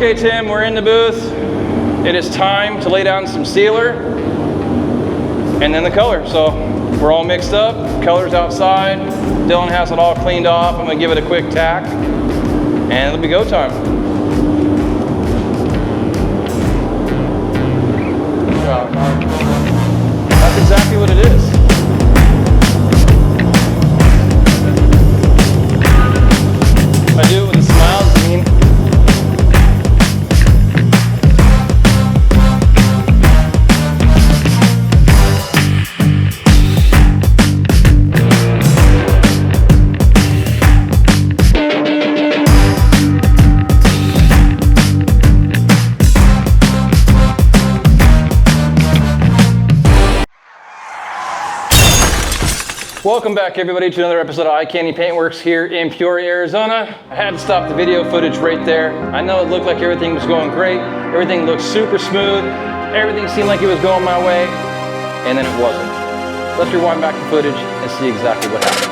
Okay, Tim, we're in the booth. It is time to lay down some sealer and then the color. So we're all mixed up, color's outside. Dylan has it all cleaned off. I'm gonna give it a quick tack and it'll be go time. That's exactly what it is. I do it with a smile, Dean. Welcome back, everybody, to another episode of Eye Candy Paintworks here in Peoria, Arizona. I had to stop the video footage right there. I know it looked like everything was going great. Everything looked super smooth. Everything seemed like it was going my way, and then it wasn't. Let's rewind back the footage and see exactly what happened.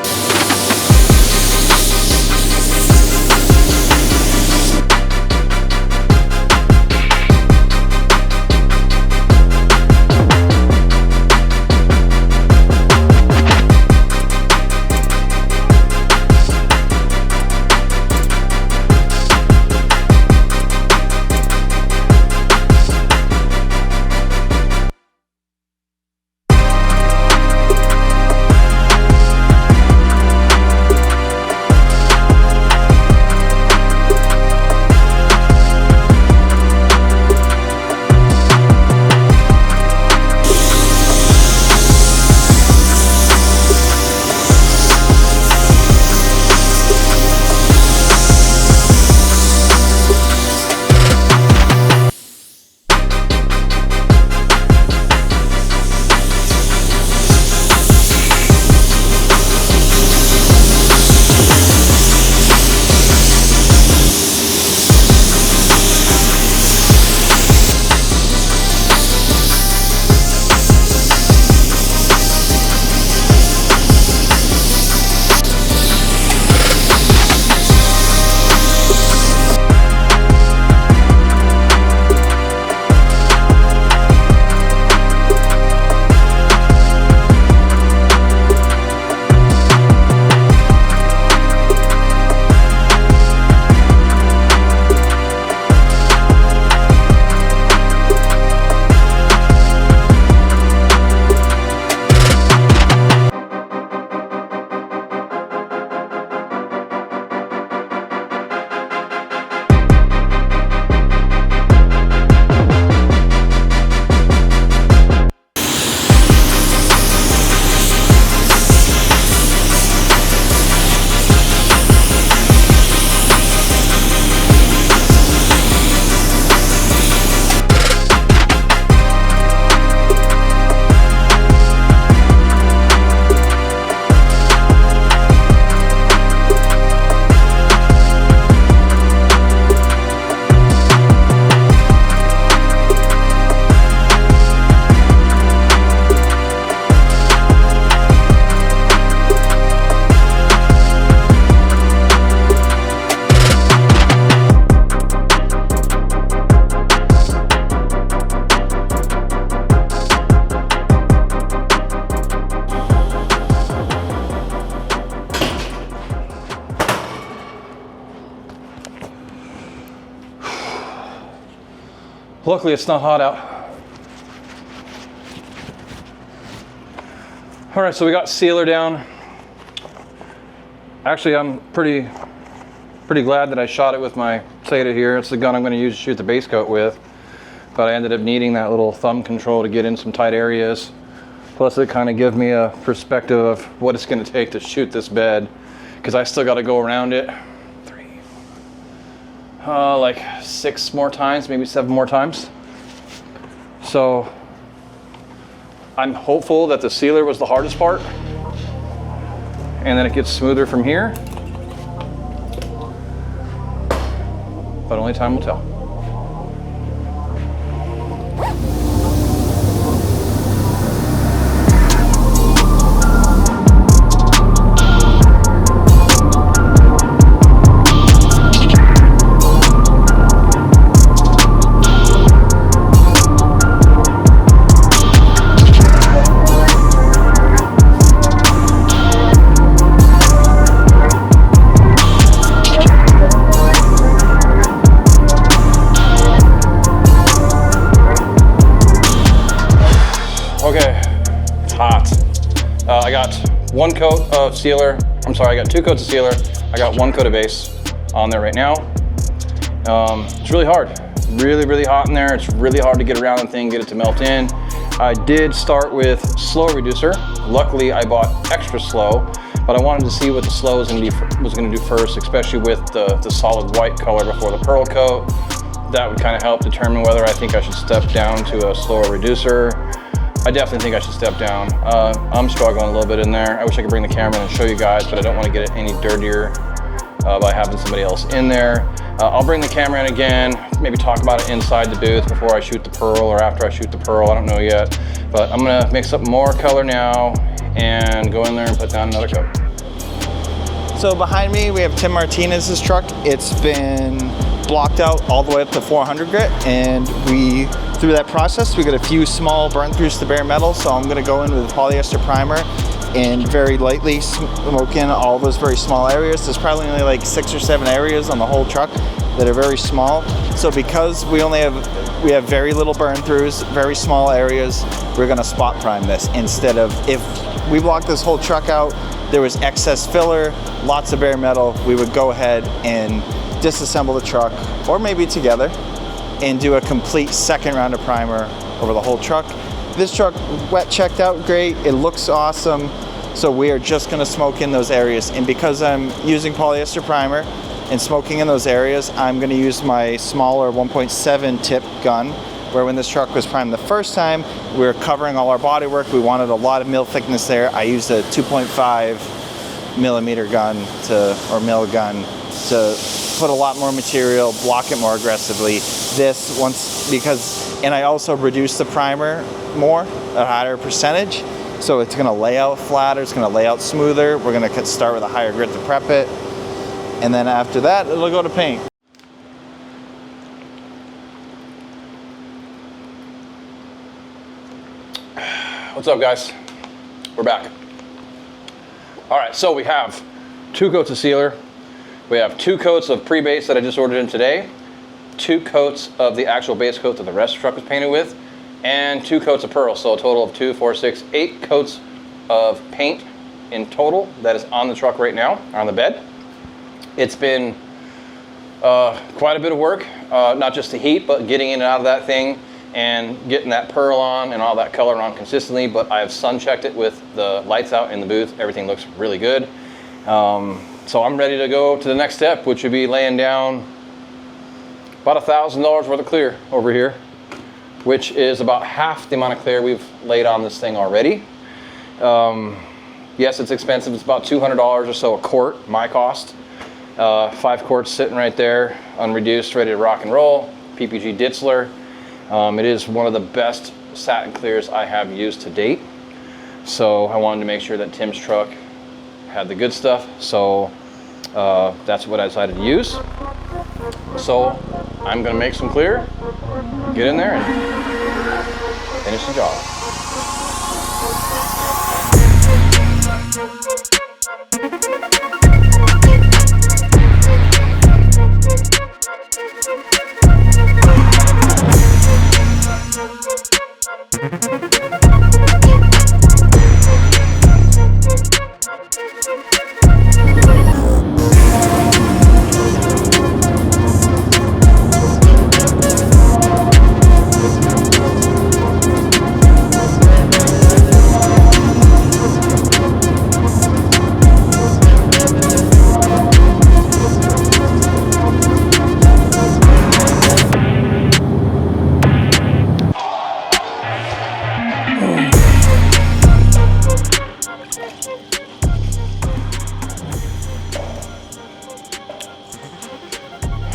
Luckily, it's not hot out. All right, so we got sealer down. Actually, I'm pretty glad that I shot it with my Zeta here. It's the gun I'm going to use to shoot the base coat with. But I ended up needing that little thumb control to get in some tight areas. Plus, it kind of gives me a perspective of what it's going to take to shoot this bed, because I still got to go around it like 6 more times, maybe 7 more times. So I'm hopeful that the sealer was the hardest part, and then it gets smoother from here, but only time will tell. hot. I got one coat of sealer. I'm sorry, I got 2 coats of sealer. I got 1 coat of base on there right now. It's really hard. Really, really hot in there. It's really hard to get around the thing, get it to melt in. I did start with slow reducer. Luckily, I bought extra slow, but I wanted to see what the slow was gonna do first, especially with the solid white color before the pearl coat. That would kind of help determine whether I think I should step down to a slower reducer. I definitely think I should step down. I'm struggling a little bit in there. I wish I could bring the camera in and show you guys, but I don't want to get it any dirtier by having somebody else in there. I'll bring the camera in again, maybe talk about it inside the booth before I shoot the pearl or after I shoot the pearl, I don't know yet. But I'm gonna mix up more color now and go in there and put down another coat. So behind me, we have Tim Martinez's truck. It's been blocked out all the way up to 400 grit, and through that process, we got a few small burn throughs to bare metal, so I'm gonna go in with a polyester primer and very lightly smoke in all those very small areas. There's probably only like 6 or 7 areas on the whole truck that are very small. So because we have very little burn throughs, very small areas, we're gonna spot prime this instead of, if we blocked this whole truck out, there was excess filler, lots of bare metal, we would go ahead and disassemble the truck, or maybe together, and do a complete second round of primer over the whole truck. This truck wet checked out great, it looks awesome, so we are just gonna smoke in those areas. And because I'm using polyester primer and smoking in those areas, I'm gonna use my smaller 1.7 tip gun, where when this truck was primed the first time, we were covering all our bodywork, we wanted a lot of mil thickness there. I used a 2.5 millimeter gun or mil gun to put a lot more material, block it more aggressively. And I also reduced the primer more, a higher percentage, so it's gonna lay out flatter, it's gonna lay out smoother. We're gonna start with a higher grit to prep it, and then after that, it'll go to paint. What's up, guys? We're back. All right, so we have 2 coats of sealer. We have 2 coats of pre-base that I just ordered in today, 2 coats of the actual base coat that the rest of the truck was painted with, and 2 coats of pearl. So a total of 2, 4, 6, 8 coats of paint in total that is on the truck right now, on the bed. It's been quite a bit of work, not just the heat, but getting in and out of that thing and getting that pearl on and all that color on consistently. But I have sun checked it with the lights out in the booth. Everything looks really good. So I'm ready to go to the next step, which would be laying down about $1,000 worth of clear over here, which is about half the amount of clear we've laid on this thing already. Yes, it's expensive. It's about $200 or so a quart, my cost. 5 quarts sitting right there, unreduced, ready to rock and roll. PPG Ditzler. It is one of the best satin clears I have used to date. So I wanted to make sure that Tim's truck had the good stuff. So that's what I decided to use. So I'm gonna make some clear, get in there and finish the job.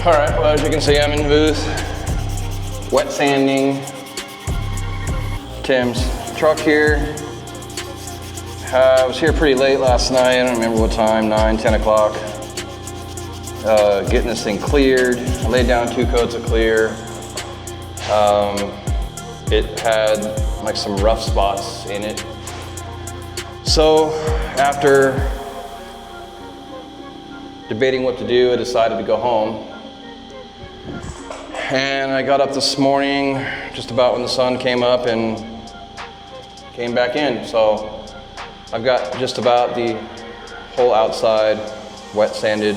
All right, well, as you can see, I'm in the booth, wet sanding Tim's truck here. I was here pretty late last night. I don't remember what time, 9, 10 o'clock. Getting this thing cleared. I laid down 2 coats of clear. It had like some rough spots in it. So after debating what to do, I decided to go home. And I got up this morning just about when the sun came up and came back in. So I've got just about the whole outside wet sanded.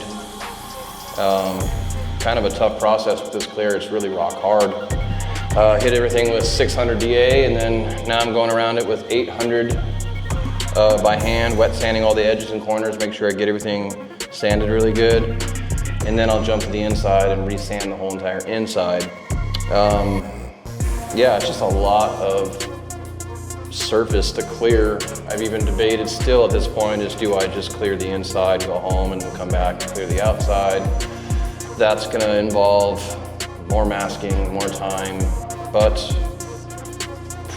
Kind of a tough process with this clear. It's really rock hard. Hit everything with 600 DA, and then now I'm going around it with 800 by hand, wet sanding all the edges and corners, make sure I get everything sanded really good. And then I'll jump to the inside and re-sand the whole entire inside. Yeah, it's just a lot of surface to clear. I've even debated still at this point is, do I just clear the inside, go home, and come back and clear the outside? That's gonna involve more masking, more time, but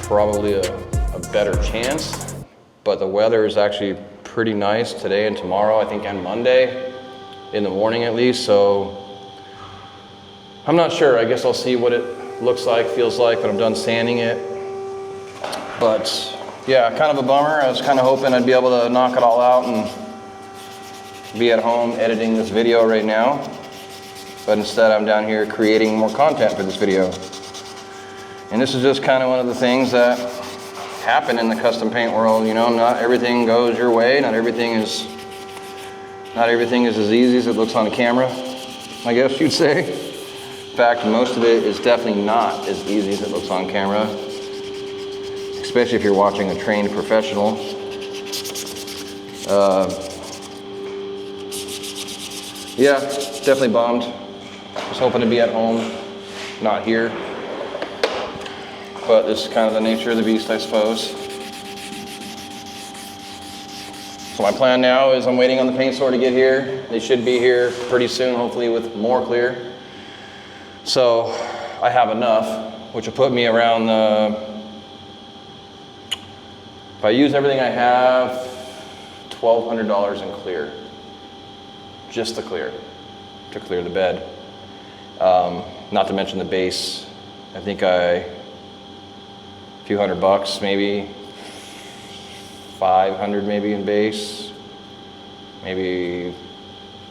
probably a better chance. But the weather is actually pretty nice today and tomorrow, I think, and Monday, in the morning at least, so I'm not sure. I guess I'll see what it looks like, feels like when I'm done sanding it. But yeah, kind of a bummer. I was kind of hoping I'd be able to knock it all out and be at home editing this video right now. But instead I'm down here creating more content for this video. And this is just kind of one of the things that happen in the custom paint world. You know, not everything goes your way. Not everything is as easy as it looks on camera, I guess you'd say. In fact, most of it is definitely not as easy as it looks on camera, especially if you're watching a trained professional. Yeah, definitely bummed. Was hoping to be at home, not here. But this is kind of the nature of the beast, I suppose. So my plan now is I'm waiting on the paint store to get here. They should be here pretty soon, hopefully with more clear. So I have enough, which will put me around if I use everything I have, $1,200 in clear. Just the clear, to clear the bed. Not to mention the base. I think a few $100 maybe, 500 maybe in base, maybe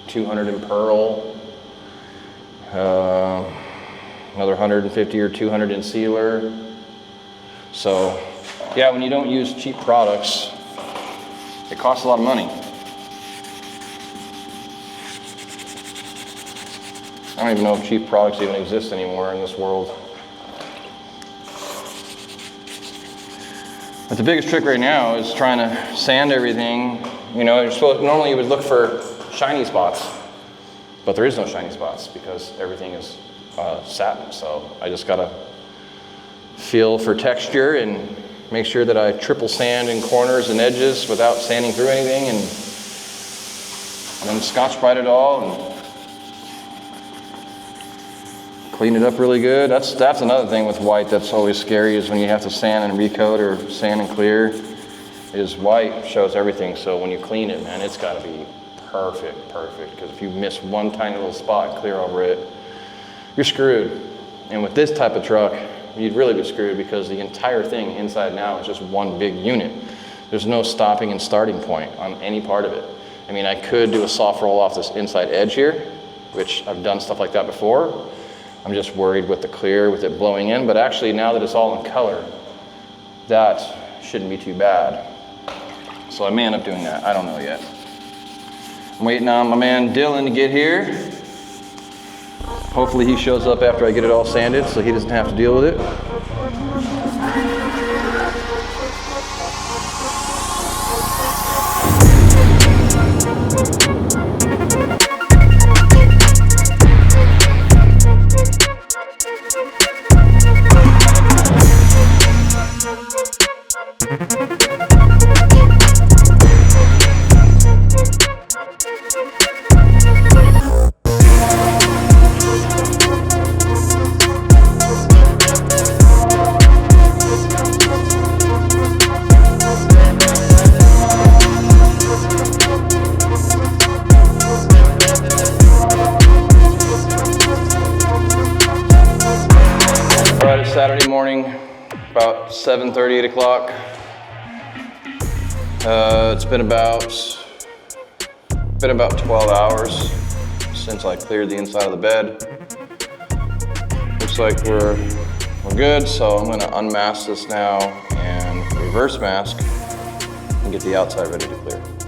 200 in pearl, another 150 or 200 in sealer. So yeah, when you don't use cheap products, it costs a lot of money. I don't even know if cheap products even exist anymore in this world. But the biggest trick right now is trying to sand everything. You know, normally you would look for shiny spots, but there is no shiny spots because everything is satin. So I just gotta feel for texture and make sure that I triple sand in corners and edges without sanding through anything, and then Scotch-Brite it all and clean it up really good. That's another thing with white that's always scary, is when you have to sand and recoat or sand and clear, is white shows everything. So when you clean it, man, it's gotta be perfect, because if you miss one tiny little spot and clear over it, you're screwed. And with this type of truck, you'd really be screwed because the entire thing inside and out is just one big unit. There's no stopping and starting point on any part of it. I mean, I could do a soft roll off this inside edge here, which I've done stuff like that before. I'm just worried with the clear, with it blowing in, but actually now that it's all in color, that shouldn't be too bad. So I may end up doing that, I don't know yet. I'm waiting on my man Dylan to get here. Hopefully he shows up after I get it all sanded so he doesn't have to deal with it. Saturday morning, about 7:30, 8 o'clock. It's been about 12 hours since I cleared the inside of the bed. Looks like we're good, so I'm gonna unmask this now and reverse mask and get the outside ready to clear.